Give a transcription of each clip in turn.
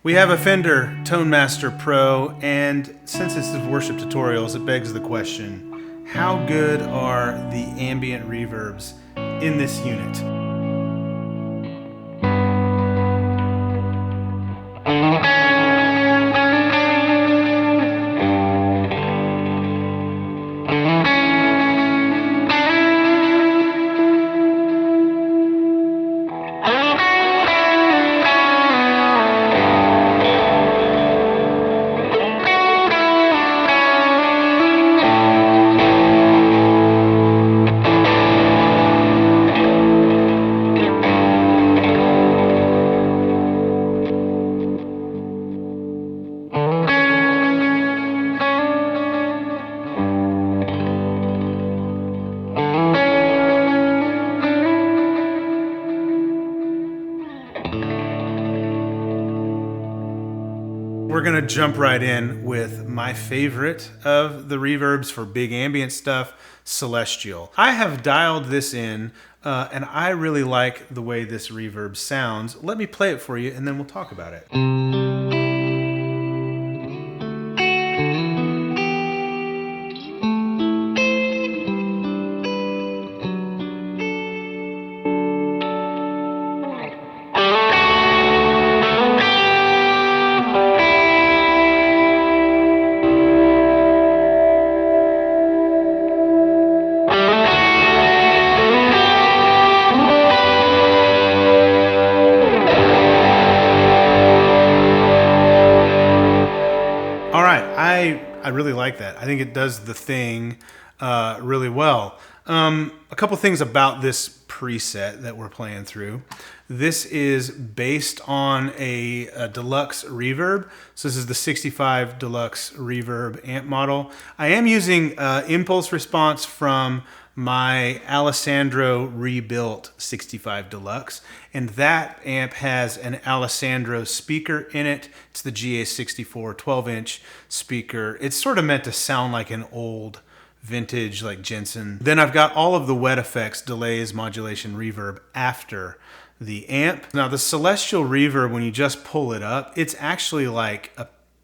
We have a Fender Tone Master Pro, and since this is worship tutorials, it begs the question, how good are the ambient reverbs in this unit? We're gonna jump right in with my favorite of the reverbs for big ambient stuff, Celestial. I have dialed this in and I really like the way this reverb sounds. Let me play it for you and then we'll talk about it. I really like that. I think it does the thing really well. A couple things about this preset that we're playing through. This is based on a deluxe reverb. So this is the 65 deluxe reverb amp model. I am using impulse response from my Alessandro rebuilt 65 deluxe, and that amp has an Alessandro speaker in it. It's the GA64 12-inch speaker. It's sort of meant to sound like an old vintage like Jensen. Then I've got all of the wet effects, delays, modulation, reverb after the amp. Now the Celestial reverb, when you just pull it up, it's actually like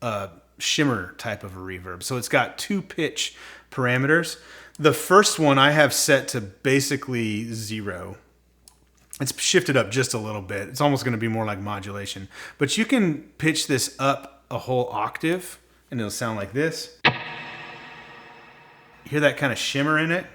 a shimmer type of a reverb. So it's got two pitch parameters. The first one I have set to basically 0. It's shifted up just a little bit. It's almost going to be more like modulation. But you can pitch this up a whole octave and it'll sound like this. Hear that kind of shimmer in it?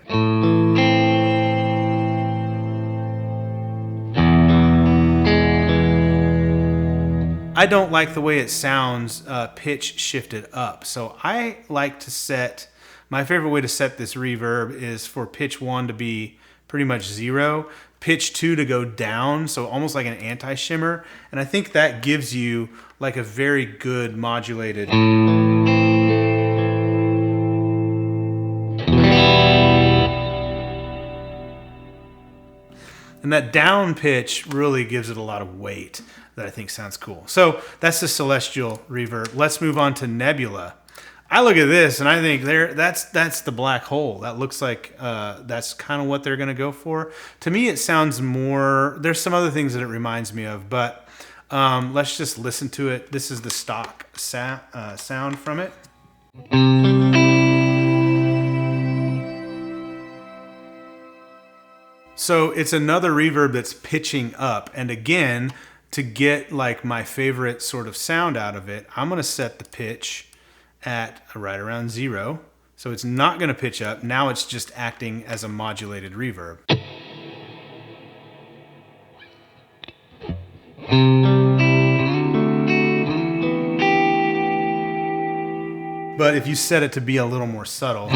I don't like the way it sounds pitch shifted up. So I like to set, my favorite way to set this reverb is for pitch 1 to be pretty much 0, pitch 2 to go down, so almost like an anti-shimmer. And I think that gives you like a very good modulated. And that down pitch really gives it a lot of weight that I think sounds cool. So that's the Celestial reverb. Let's move on to Nebula. I look at this and I think that's the black hole. That looks like that's kind of what they're gonna go for. To me, it sounds more, there's some other things that it reminds me of, but let's just listen to it. This is the stock sound from it. So it's another reverb that's pitching up. And again, to get like my favorite sort of sound out of it, I'm gonna set the pitch at right around 0. So it's not gonna pitch up. Now it's just acting as a modulated reverb. But if you set it to be a little more subtle,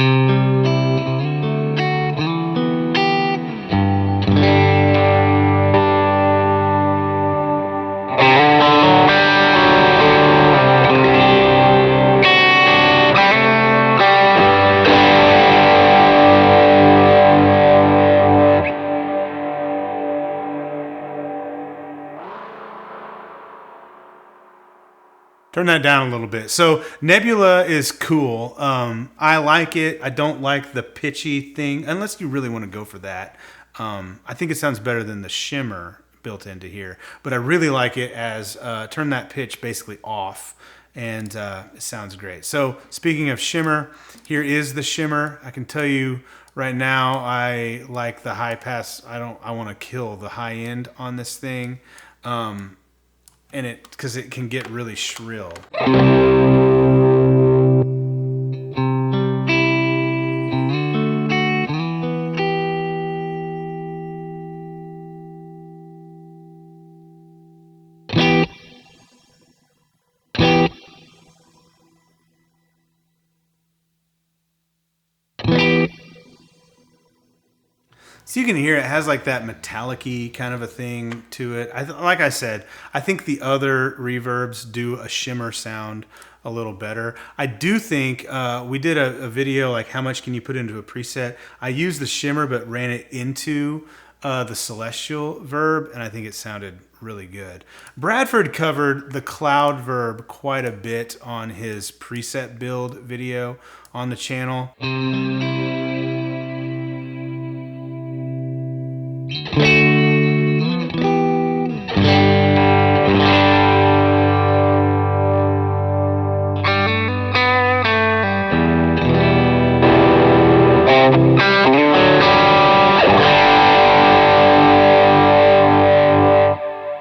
turn that down a little bit. So Nebula is cool. I like it. I don't like the pitchy thing, unless you really want to go for that. I think it sounds better than the Shimmer, built into here. But I really like it as turn that pitch basically off, and it sounds great. So speaking of shimmer, here is the shimmer. I can tell you right now, I like the high pass. I want to kill the high end on this thing, and because it can get really shrill. So you can hear it has like that metallic-y kind of a thing to it. Like I said, I think the other reverbs do a shimmer sound a little better. I do think we did a video like how much can you put into a preset. I used the shimmer but ran it into the celestial verb, and I think it sounded really good. Bradford covered the cloud verb quite a bit on his preset build video on the channel.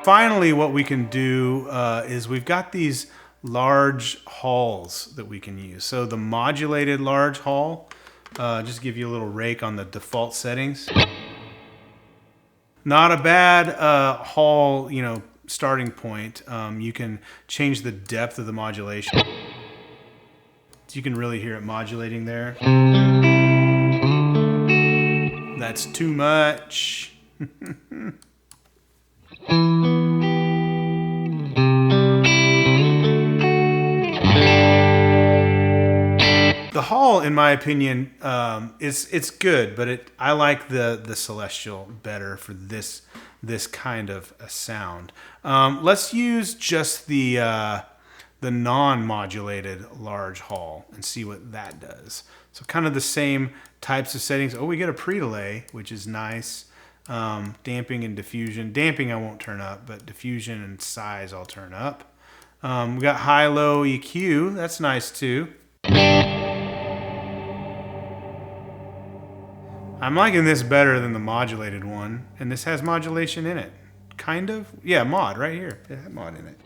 Finally, what we can do is we've got these large halls that we can use. So the modulated large hall, just give you a little rake on the default settings. Not a bad hall, starting point. You can change the depth of the modulation. So you can really hear it modulating there. That's too much. The hall, in my opinion, it's good, but I like the celestial better for this kind of a sound. Let's use just the non-modulated large hall and see what that does. So kind of the same types of settings. Oh, we get a pre-delay, which is nice. Damping and diffusion. Damping I won't turn up, but diffusion and size I'll turn up. We got high-low EQ. That's nice too. I'm liking this better than the modulated one, and this has modulation in it. Kind of? Yeah, mod right here. It had mod in it.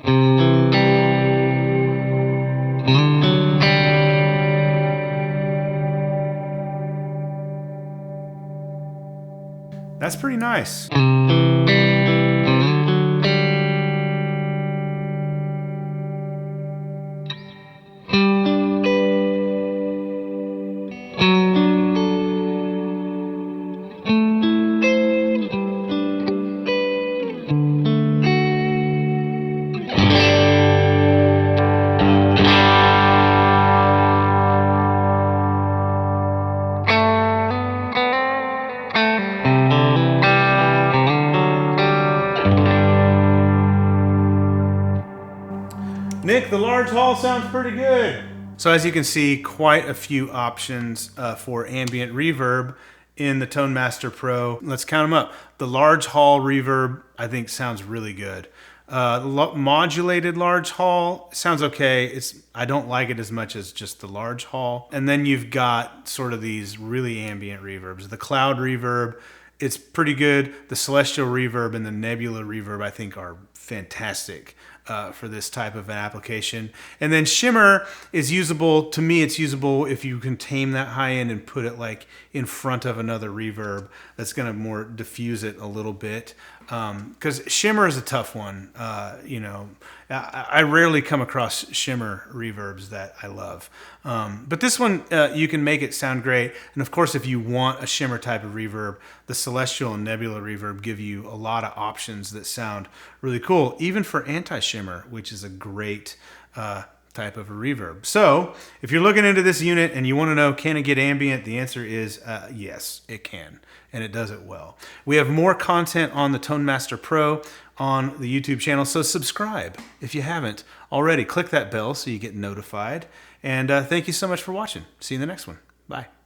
That's pretty nice. Nick, the large hall sounds pretty good. So as you can see, quite a few options for ambient reverb in the Tone Master Pro. Let's count them up. The large hall reverb, I think, sounds really good. Modulated large hall sounds okay. I don't like it as much as just the large hall. And then you've got sort of these really ambient reverbs. The cloud reverb, it's pretty good. The celestial reverb and the Nebula Reverb, I think, are fantastic for this type of an application. And then shimmer is usable. To me, it's usable if you can tame that high end and put it like in front of another reverb that's going to more diffuse it a little bit. Because shimmer is a tough one. I rarely come across shimmer reverbs that I love. But this one, you can make it sound great. And of course, if you want a shimmer type of reverb, the Celestial and Nebula Reverb give you a lot of options that sound really cool, even for anti-shimmer, which is a great type of a reverb. So if you're looking into this unit and you want to know, can it get ambient? The answer is yes, it can. And it does it well. We have more content on the Tone Master Pro on the YouTube channel, so subscribe if you haven't already. Click that bell so you get notified. And thank you so much for watching. See you in the next one. Bye.